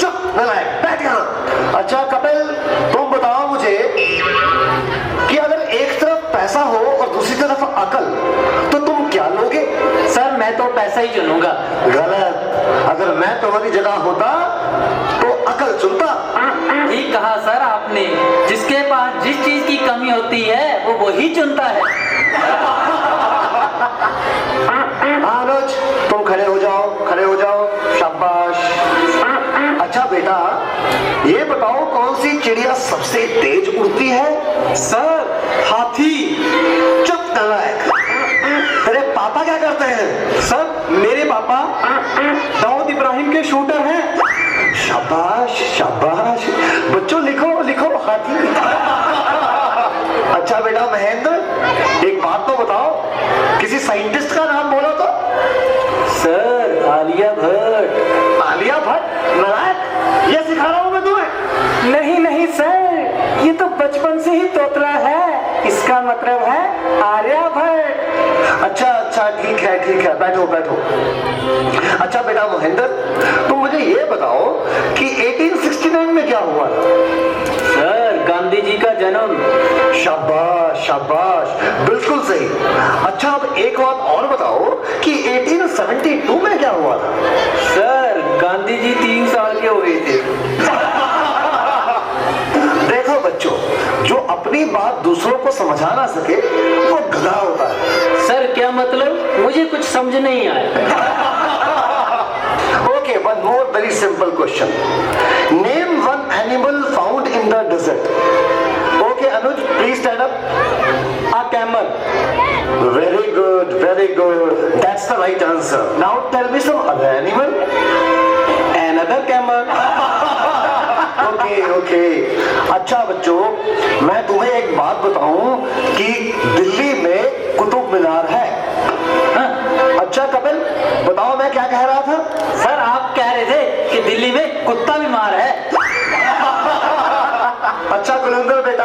चुप, नालायक, बैठ यहाँ। अच्छा कपिल, तुम बताओ मुझे कि अगर एक तरफ पैसा हो और दूसरी तरफ अकल, तो तुम क्या लोगे? सर मैं तो पैसा ही चुनूंगा। गलत। अगर मैं तुम्हारी जगह होता तो अकल चुनता। ठीक कहा सर आपने। जिसके पास जिस चीज की कमी होती है वो वही चुनता है। अनुज, तुम खड़े हो जाओ, खड़े हो जाओ। शाबाश। अच्छा बेटा, ये बताओ कौन सी चिड़िया सबसे तेज उड़ती है? सर हाथी। चुप नालायक। तेरे पापा क्या करते हैं? सर मेरे पापा दाऊद इब्राहिम के शूटर हैं। शाबाश शाबाश। बच्चों लिखो लिखो, हाथी। अच्छा बेटा महेंद्र, एक बात तो बताओ, किसी साइंटिस्ट का नाम बोलो तो। सर आलिया भट्ट। आलिया भट्ट? नालायक, ये सिखा रहा हूं मैं तुम्हें। नहीं नहीं सर, ये तो बचपन से ही तोतला है। इसका मतलब है आर्यभट्ट। अच्छा अच्छा, ठीक है, बैठो बैठो। अच्छा बेटा महेंद्र, तुम मुझे ये बताओ कि 1869 में क्या हुआ था? सर गांधी जी का जन्म। शाबाश शाबाश, बिल्कुल सही। अच्छा अब एक बात और बताओ कि 1872 में क्या हुआ था? सर गांधी जी 3 साल के हुए थे। देखो बच्चों, जो अपनी बात दूसरों को समझा ना सके वो गधा होता है। सर क्या मतलब? मुझे कुछ समझ नहीं आया। Okay, one more very simple question. Name one animal found in the desert. Okay, Anuj, please stand up. A camel. Very good, very good. That's the right answer. Now tell me some other animal. Another camel. Okay. अच्छा बच्चों, मैं तुम्हें एक बात बताऊं कि दिल्ली में कुतुब मीनार है। अच्छा कपिल, बताओ मैं क्या कह रहा था? सर आप कह रहे थे कि दिल्ली में कुत्ता बीमार है। अच्छा कुलंदर बेटा,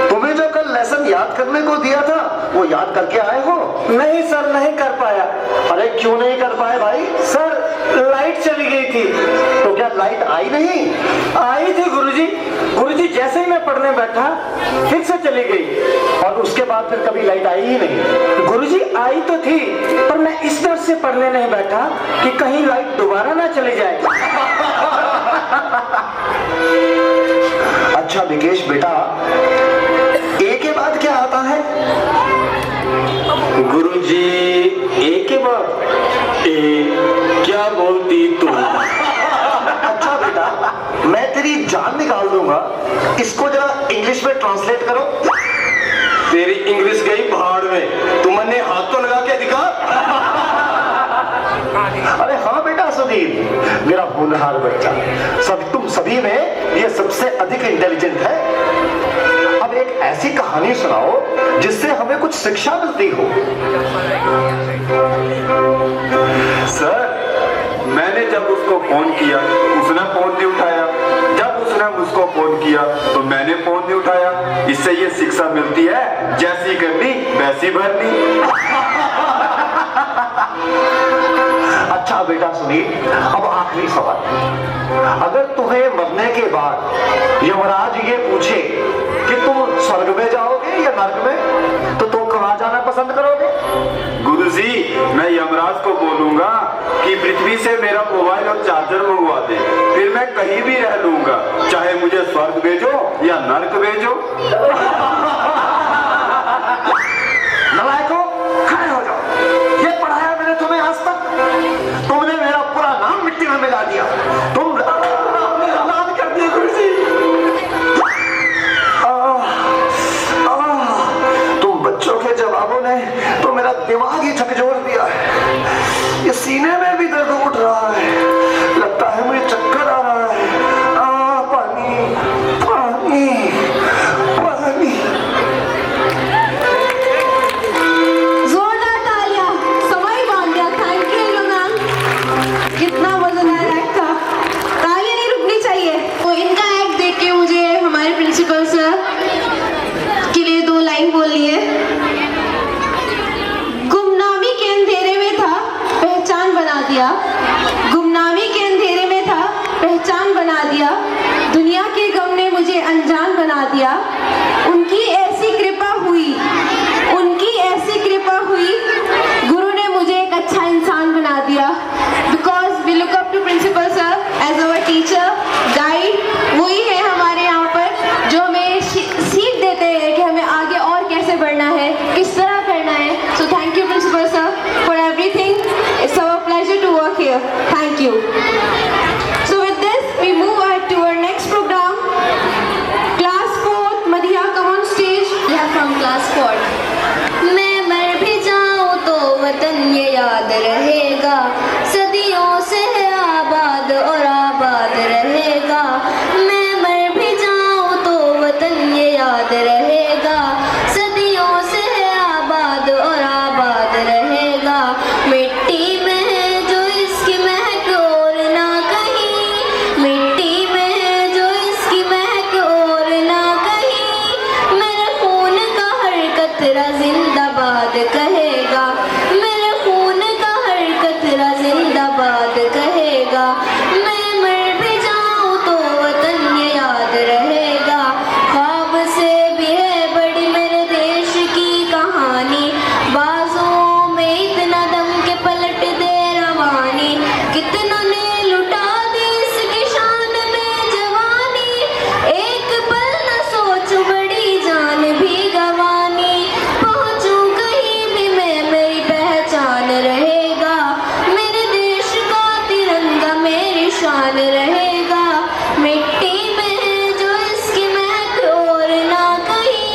तुम्हें जो कल लेसन याद करने को दिया था वो याद करके आए हो? नहीं सर, नहीं कर पाया। अरे क्यों नहीं कर पाए भाई? सर लाइट चली गई थी। तो क्या लाइट आई नहीं? आई थी गुरुजी। गुरुजी जैसे ही मैं पढ़ने बैठा फिर से चली गई। और उसके बाद फिर कभी लाइट आई ही नहीं? गुरुजी आई तो थी, पर मैं इस डर से पढ़ने नहीं बैठा कि कहीं लाइट दोबारा ना चली जाए। अच्छा विकेश बेटा, ए के बाद क्या आता है? गुरुजी ए के बाद ए क्या बोलती तू? अच्छा बेटा, मैं तेरी जान निकाल दूंगा, इसको जरा इंग्लिश में ट्रांसलेट करो। तेरी इंग्लिश गई भाड़ में, तुमने हाथ तो लगा के दिखा। अरे हाँ बेटा सुनील, मेरा होनहार बच्चा, तुम सभी में ये सबसे अधिक इंटेलिजेंट है। अब एक ऐसी कहानी सुनाओ जिससे हमें कुछ शिक्षा मिलती हो। सर मैंने जब उसको फोन किया उसने फोन नहीं उठाया, जब उसने मुझको फोन किया तो मैंने फोन नहीं उठाया। इससे ये शिक्षा मिलती है, जैसी करनी वैसी भरनी। अच्छा बेटा सुनील, अब आखिरी सवाल। अगर तुम्हें मरने के बाद यमराज ये पूछे कि तुम स्वर्ग में जाओगे या नरक में, तो तुम कहाँ जाना पसंद करोगे? गुरुजी मैं यमराज को बोलूंगा कि पृथ्वी से मेरा मोबाइल और चार्जर मंगवा दे, फिर मैं कहीं भी रह लूंगा, चाहे मुझे स्वर्ग भेजो या नरक भेजो। नलायकों, खड़े हो जाओ। ये पढ़ाया मैंने तुम्हें आज तक? तुमने मेरा पूरा नाम मिट्टी में मिला दिया। तुम नाम कर दिए गुरुजी। तुम बच्चों के जवाबों ने तो मेरा दिमाग ही झकझोर दिया है। ये सीने में भी दर्द उठ रहा है, लगता है मुझे चक्कर आ रहा है। पानी पानी पानी। जोरदार तालियां, समय बांध दिया। थैंक यू मैम, कितना मजेदार एक्ट था, तालियां नहीं रुकनी चाहिए। तो इनका एक्ट देख के मुझे हमारे प्रिंसिपल सर के लिए 2 लाइन बोलनी है। गुमनामी के अंधेरे में था, पहचान बना दिया। गुमनामी के अंधेरे में था, पहचान बना दिया। दुनिया के गम ने मुझे अनजान बना दिया। उनकी ऐसी कृपा हुई, उनकी ऐसी कृपा हुई, गुरु ने मुझे एक अच्छा इंसान बना दिया। Because we look up to principal sir as our teacher, guide. वही है हमारे यहाँ पर जो हमें सीख देते हैं कि हमें आगे और कैसे बढ़ना है, किस तरह करना है। So thank you principal sir for everything. It's our pleasure to work here. Thank you. So with this, we move ahead to our next program. Class 4, Madhya, come on stage. यह from class 4। मैं मर भी जाऊं तो वतन ये याद रहेगा, सदियों से आबाद और आबाद रहेगा। मैं मर भी जाऊं तो वतन ये याद रहेगा, सदियों से आबाद और आबाद रहेगा। मिट्टी में है जो इसकी महक और ना कहीं, मिट्टी में है जो इसकी महक और ना कहीं। मेरे खून का हर कतरा जिंदाबाद कहेगा, मेरे खून का हर कतरा जिंदाबाद कहेगा। मैं मर भी जाऊं तो वतन ये याद रहेगा। ख्वाब से भी है बड़ी मेरे देश की कहानी, बाजुओं में इतना दम के पलट दे रवानी। कितनों ने लुटा दी इसकी शान में जवानी, एक पल न सोच बड़ी जान भी गवानी। पहुंचूं कहीं भी मैं मेरी पहचान रहेगा, मेरे देश का तिरंगा मेरी शान रहेगा। मिट्टी में है जो इसकी महक और ना कहीं,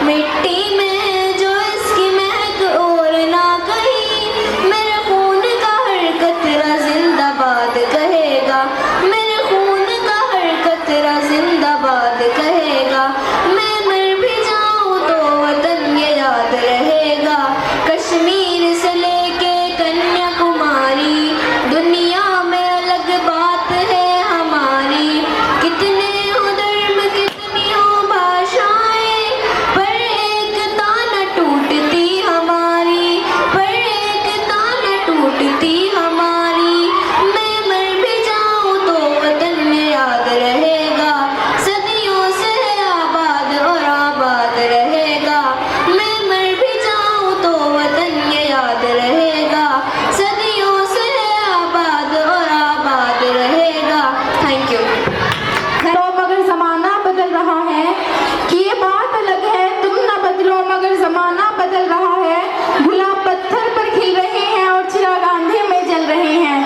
मिट्टी में है जो इसकी महक और ना कहीं। मेरे खून का हर कतरा जिंदाबाद कहेगा, मेरे खून का हर कतरा जिंदाबाद कहेगा। मैं मर भी जाऊं तो वतन ये याद रहेगा। कश्मीर से लेके कन्याकुमारी, दुनिया में अलग बात है हमारी। कितने हो धर्म कितनी हो भाषाएं, पर एकता न टूटती हमारी, पर एकता न टूटती हमारी। मैं मर भी जाऊं तो वतन ये याद रहेगा, सदियों से आबाद और आबाद रहेगा। मैं मर भी जाऊं तो वतन ये याद रहेगा, सदियों से आबाद और आबाद रहेगा। Thank you. तो मगर जमाना बदल रहा है कि ये बात अलग है, तुम ना बदलो मगर जमाना बदल रहा है। गुलाब पत्थर पर खिल रहे हैं और चिराग अंधे में जल रहे हैं।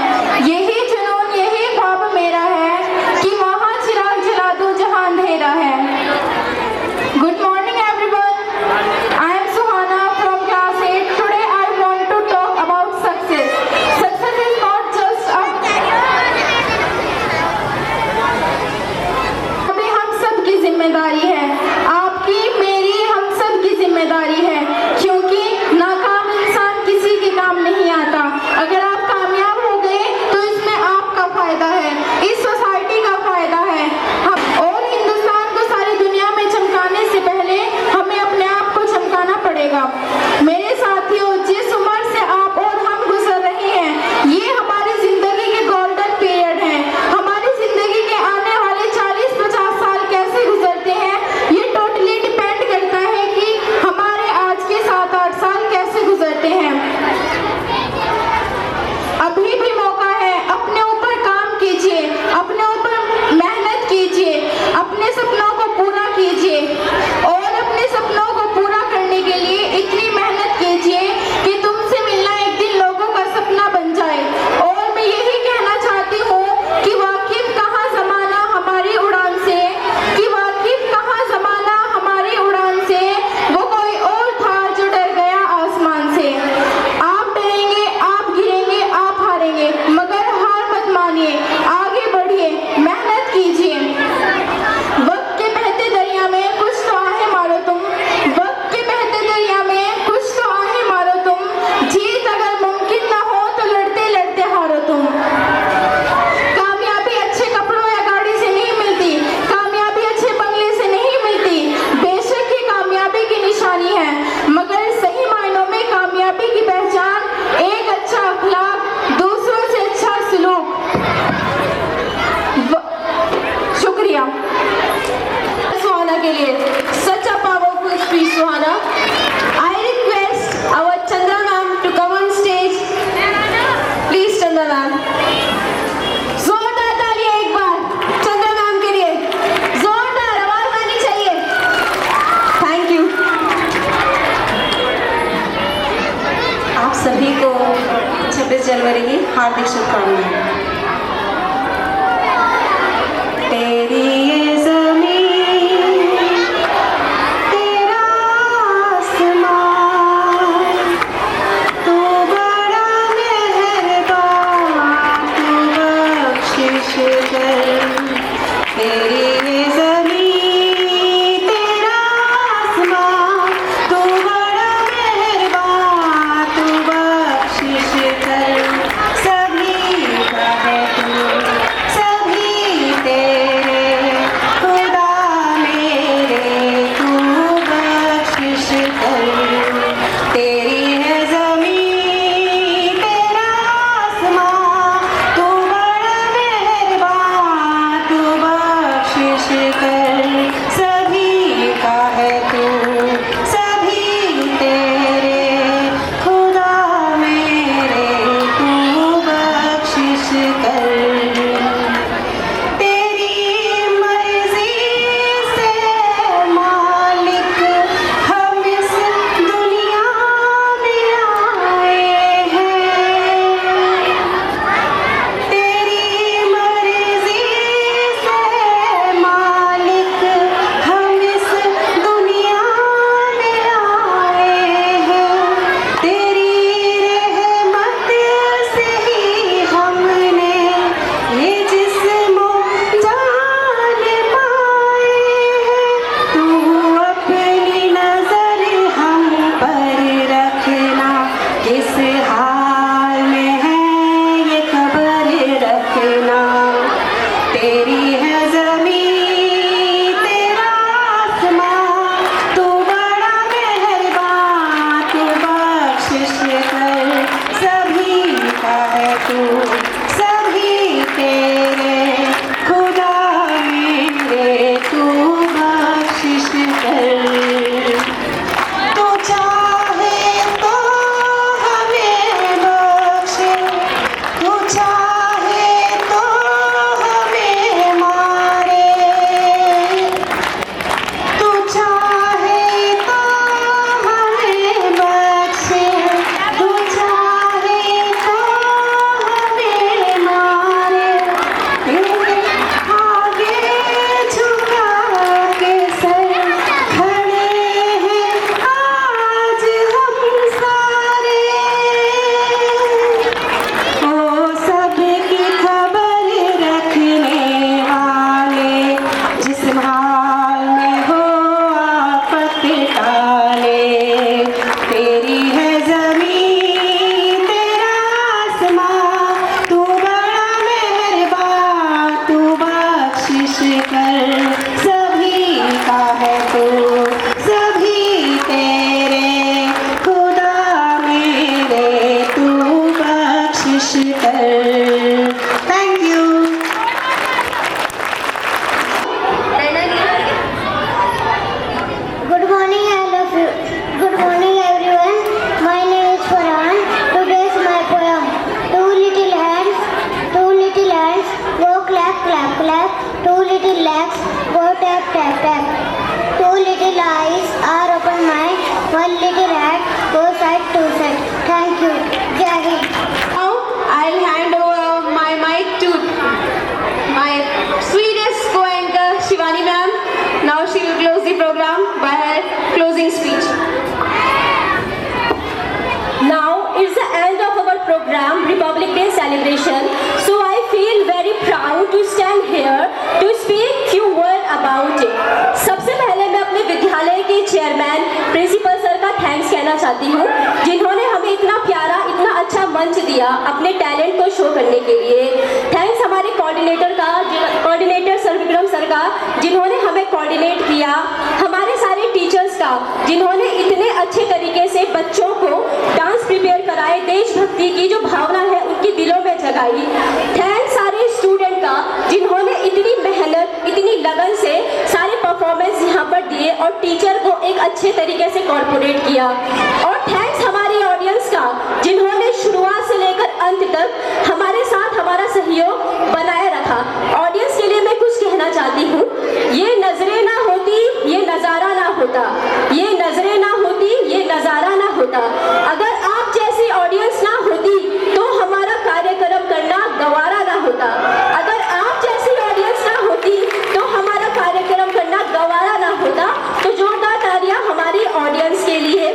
यही जुनून यही ख्वाब मेरा है कि वहाँ चिराग जला दो जहाँ अंधेरा है। Good morning everyone, I am Suhana from class 8। Today I want to talk about success. Success is not just अभी हम सब की जिम्मेदारी है, आपकी मेरी हम सब की जिम्मेदारी है, क्योंकि नाकाम इंसान किसी के काम नहीं आता। अगर आप कामयाब हो गए तो इसमें आपका फायदा है, इस सोसाइटी का फायदा है। और हिंदुस्तान को सारी दुनिया में चमकाने से पहले हमें अपने आप को चमकाना पड़ेगा। मेरे साथियों, जिस उम्र से आप और हम गुजर रहे हैं, ये हमारी जिंदगी के गोल्डन पीरियड है। हमारी जिंदगी के आने वाले 40-50 साल कैसे गुजरते हैं, ये टोटली डिपेंड करता है कि हमारे आज के 7-8 साल कैसे गुजरते हैं। अभी भी मौका है, अपने ऊपर काम कीजिए, अपने ऊपर मेहनत कीजिए, अपने सपनों को पूरा कीजिए और अपने सपनों को पूरा करने के लिए इतनी मेहनत कीजिए कि तुमसे मिलना एक दिन लोगों का सपना बन जाए। और मैं यही कहना चाहती हूँ कि वाकिफ कहाँ जमाना हमारी उड़ान से, कि वाकिफ कहाँ जमाना हमारी उड़ान से, वो कोई और था जो डर गया आसमान से। आप डरेंगे, आप गिरेंगे, आप तेरी है ज़मीं तेरा आसमां, तू बड़ा मेहरबान, तू बख्शिश कर सभी का है तू, सभी तेरे खुदा मेरे, तू बख्शिश कर। तू चाहे तो हमें बख्शे, तू चाहे तो हमें मारे, तू चाहे तो हमें बख्शे, तू चाहे तो हमें मारे। तेरे आगे झुका के सर खड़े हैं आज हम सारे, ओ सबकी खबर रखने वाले, जिस हाल में हो आफत टाले। तेरी है ज़मीं तेरा आसमां, तू बड़ा मेहरबान, तू बख्शिश कर सभी का है तू, सभी तेरे खुदा मेरे, तू बख्शिश कर। Thank you. Good morning, all of you. Good morning, everyone. My name is Farhan. Today is my poem. Two little hands, go clap, clap, clap. Two little legs, go tap, tap, tap. Two little eyes are open wide. One little head, go side to side. Thank you. Jai Hind. Now I'll hand over my mic to my sweetest co-anchor Shivani ma'am. Now she will close the program by her closing speech. Now it's the end of our program, Republic Day celebration. So I feel very proud to stand here to speak few words about it. सबसे पहले मैं अपने विद्यालय के chairman principal sir का thanks कहना चाहती हूँ, जिन्होंने हमें इतना प्यारा, इतना अच्छा मंच दिया अपने टैलेंट को शो करने के लिए। थैंक्स हमारे कोऑर्डिनेटर सर विक्रम सर का, जिन्होंने हमें कोऑर्डिनेट किया। हमारे सारे टीचर्स का, जिन्होंने इतने अच्छे तरीके से बच्चों को डांस प्रिपेयर कराए, देशभक्ति की जो भावना है उनकी दिलों में जगाई। थैंक्स सारे स्टूडेंट का, जिन्होंने इतनी मेहनत, इतनी लगन से सारे परफॉर्मेंस यहाँ पर दिए और टीचर को एक अच्छे तरीके से कॉर्पोरेट किया। और थैंक्स हमारी ऑडियंस का, जिन्होंने शुरुआत से लेकर अंत तक हमारे साथ हमारा सहयोग बनाए रखा। ऑडियंस के लिए मैं कुछ कहना चाहती हूँ, ये नजरें ना होती ये नज़ारा ना होता, ये नजरें ना होती ये नज़ारा ना होता। अगर आप जैसी ऑडियंस ना होती तो हमारा कार्यक्रम करना गवारा ना होता। अगर आप जैसी ऑडियंस ना होती तो हमारा कार्यक्रम करना गवारा ना होता। तो जोरदार तालियां हमारी ऑडियंस के लिए।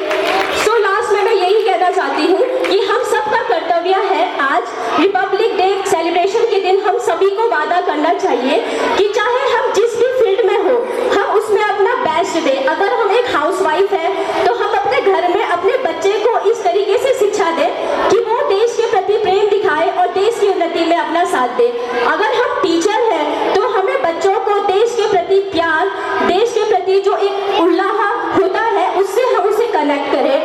सो लास्ट में मैं यही कहना चाहती हूँ कि हम सबका कर्तव्य है, आज रिपब्लिक डे सेलिब्रेशन के दिन हम सभी को वादा करना चाहिए कि चाहे हम जिस भी फील्ड में हो, हम उसमें अपना बेस्ट दें। अगर हम एक हाउसवाइफ है तो हम अपने घर में अपने बच्चे को इस तरीके से शिक्षा दें कि वो देश के प्रति प्रेम दिखाए और देश की उन्नति में अपना साथ दे। अगर हम टीचर हैं तो हमें बच्चों को देश के प्रति प्यार, देश के प्रति जो एक उल्लाह होता है उससे हम उसे कनेक्ट करें।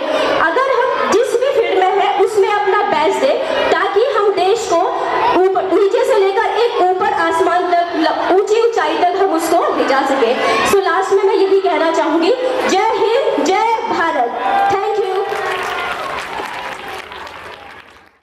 अगर हम जिस भी फील्ड में है उसमें अपना बेस्ट दें ताकि हम देश को नीचे से लेकर एक ऊपर आसमान तक, ऊंची ऊंचाई तक हम उसको ले जा सके। सो लास्ट में मैं यही कहना चाहूंगी, जय